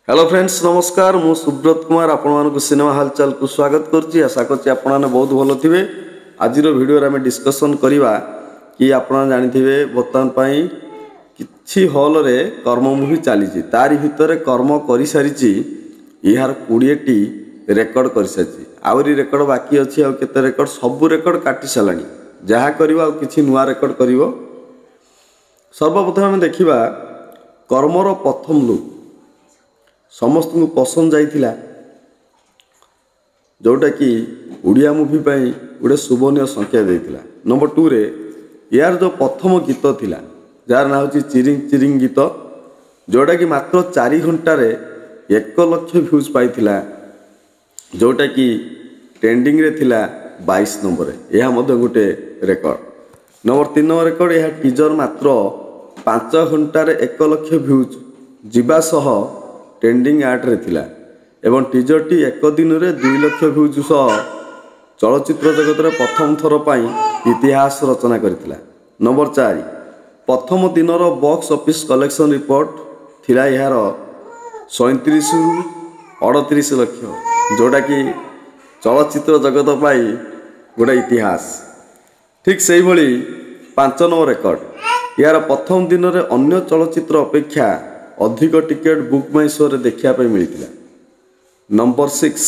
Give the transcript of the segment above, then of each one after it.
Hello friends नमस्कार मु सुब्रत कुमार आपण सिनेमा हालचाल को स्वागत करछि। आशा करछि आपण माने बहुत भलो थिबे। आज वीडियो रे डिस्कशन करिवा कि आपण जानिथिबे वर्तमान पई किछि हॉल रे कर्म मूवी चली तारि भितर कर्म करि सारिछि यार 20 टी रेकॉर्ड करि सारिछि। आउरी रेकॉर्ड बाकी अछि आ केते रेकॉर्ड सब रेकॉर्ड काटि सलानी जहा करिवा आ किछि नुवा रेकॉर्ड करिवो। सर्वप्रथम हम देखिबा कर्मर प्रथम लुक समस्त को पसंद जाइथिला जोटा कि उड़िया मूवी पाई गोटे शुभनीय संख्या देइथिला। नंबर 2 रे यार जो प्रथम गीत थिला जार ना होची चिरिंग चिरिंग गीत जोटा कि मात्र 4 घंटा रे 1 लाख व्यूज पाइथिला जोटा कि ट्रेंडिंग रे थिला 22 नंबर यह मध्य गोटे रेकॉर्ड। नंबर 3 नंबर रेकॉर्ड यह टीजर मात्र 5 घंटा रे 1 लाख व्यूज जीवा सह ट्रेंडिंग आर्ट रे थिला एवं टीजर टी एक दिन रे 2 लाख व्यूज सह चलचित्र जगत रे प्रथम थर पाई इतिहास रचना करथिला। नंबर 4 प्रथम दिन रो बॉक्स ऑफिस कलेक्शन रिपोर्ट थिला यार 37 रु 38 लाख जोटा कि चलचित्र जगत पाई गोटे इतिहास। ठीक सही भली 5 नंबर रेकॉर्ड यार प्रथम दिन रे अन्य चलचित्र अपेक्षा अधिक टिकेट बुक माई शो रे देखिया पे मिलथिला। नंबर 6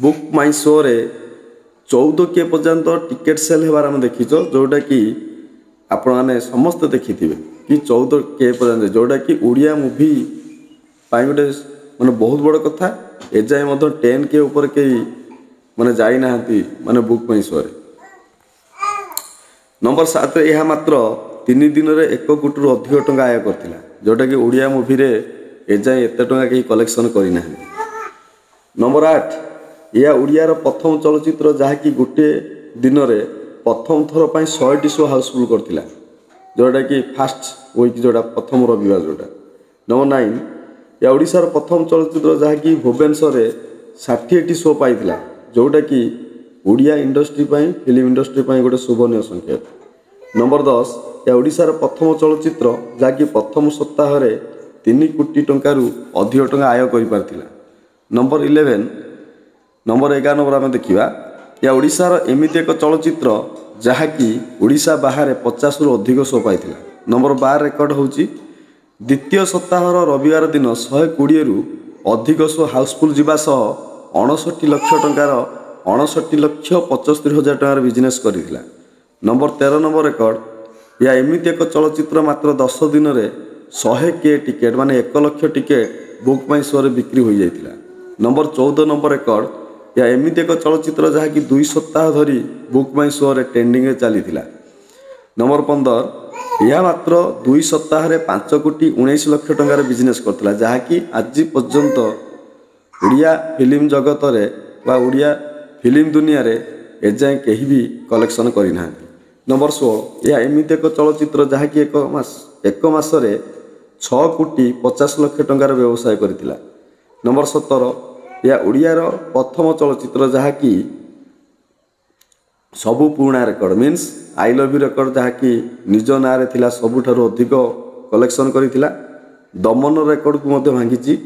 बुक माई शो रे 14 के पर्यंत टिकेट सेल हेबार हम देखिछो जोटा कि आपण माने समस्त देखिथिबे कि 14 के पर्यंत जोटा कि उड़िया मूवी पाई गोटे माने बहुत बड़ कथा ए जाय मधो 10 के ऊपर के माने जाई नाहंती माने बुक माई शो रे। नंबर 7 यह मात्र 3 दिन रे 1 कोटी रु अधिक टंका आय करथिला जोटा कि उड़िया मूवी रे एजाए एत टंका कहीं कलेक्शन करना। नंबर 8 यह उड़िया प्रथम चलचित्र जहाँकि गोटे दिन में प्रथम थर पर 100 शो हाउसफुल करथिला जोटा कि फास्ट वीक जोटा प्रथम रविवार जोटा। नंबर 9 यह ओडिशार प्रथम चलचित्र जहाँकि भुवनेश्वर 60 शो पाइथिला जोटा कि उड़िया इंडस्ट्री फिल्म इंडस्ट्री गोटे शुभनीय संख्या। नंबर 10 यह ओडिशार प्रथम चलचित्र जहाँकि प्रथम सप्ताह 3 कोटी टंका रु अधिक टंका आय कर पारथिला। नंबर 11 नंबर 11 नंबर आम देखा यह ओडिशार एमिति एक चलचित्र जहाँकि ओडिशा बाहर 50 रु अधिक शो पाइथिला। नंबर 12 रेकॉर्ड होची द्वितीय सप्ताह रविवार दिन 120 रु अधिक शो हाउसफुल जीवा सह 59 लाख टंकार 59 लाख 75 हजार टंकार बिजनेस करथिला। नंबर 13 नंबर रेकॉर्ड या एमिति एक चलचित्र मात्र 10 दिन रे 100 के टिकेट माने 1 लाख टिकेट बुक माई शो रे बिक्री हो जाइथिला। नंबर 14 नंबर रेकॉर्ड या एमिति एक चलचित्र जहाँकि 2 सप्ताह धरी बुक माई शो रे ट्रेंडिंग रे चलीथिला। नंबर 15 यह मात्र 2 सप्ताह रे 5 कोटी 19 लाख टंकार बिजनेस करथिला जहाँकि आज पर्यंत उड़िया फिल्म जगत रे बा उड़िया फिल्म दुनिया रे एजाए कहीं भी कलेक्शन करिना। नंबर 16 यह एमिति एक चलचित्र जहाँकि एक मास 6 कोटी 50 लाख टंकार व्यवसाय करथिला। नंबर 17 यह उड़ियार प्रथम चलचित्र जहाँकि सबु पुराणा record means I love you record जहाँकि निज ना रे थिला सबुठारु अधिक कलेक्शन करथिला। दमन रेकॉर्ड को मध्य भांगी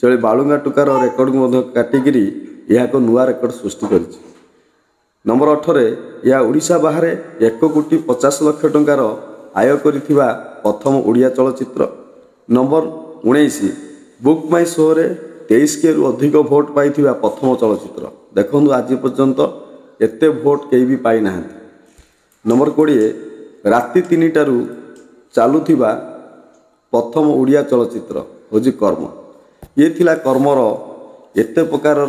से बालुंगा टुकार रेकॉर्ड को मध्य काटिकी यह एक नुआ रेकॉर्ड सृष्टि करिछि। नंबर 18 यह ओडिशा बाहर 1 कोटी 50 लाख टंकार आय करिथिबा प्रथम ओडिया चलचित्र। नंबर 19 बुक माई शो रे 23 के रु अधिक भोट पाइथिबा प्रथम चलचित्र। देखंतु आज पर्यंत एते भोट कहीं भी पाई नाहंती। नंबर 20 राति 3 टारू चालुथिबा प्रथम ओडिया चलचित्र होजी कर्म। ये थिला कर्मर एते प्रकार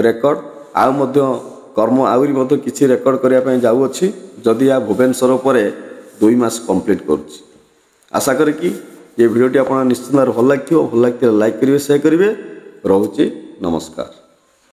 रेकॉर्ड आ मध्य कर्म आउरी मध्य किछि रेकॉर्ड करिया पय जाउ अछि जदि या भुवनेश्वर पर 2 मास कंप्लीट करूछि। आशा करी कि ये वीडियोटी आपन निश्चित भाव भल लागथियो लाइक करिवे शेयर करिवे। रहुछि नमस्कार।